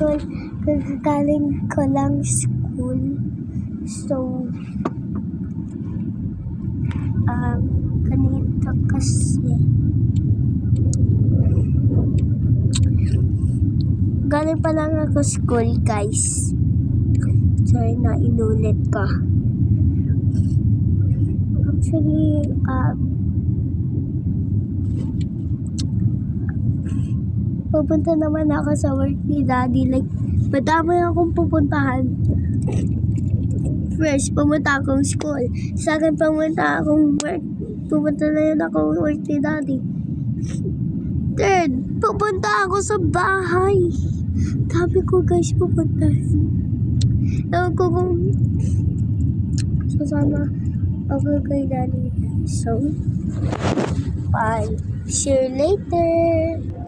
school. Kagagaling ko lang school. So, ganito kasi. Galing pa lang ako school, guys. Sorry na inulit ko. Actually, pupunta naman ako sa work ni Daddy. Like, madami akong pupuntahan. First, pumunta akong school. Second, pumunta akong work. Pupunta na yun ako work ni Daddy. Third, pupunta ako sa bahay. Sabi ko, guys, pupunta. Ewan ko kung sasama ako kay Daddy. So, bye. See you later.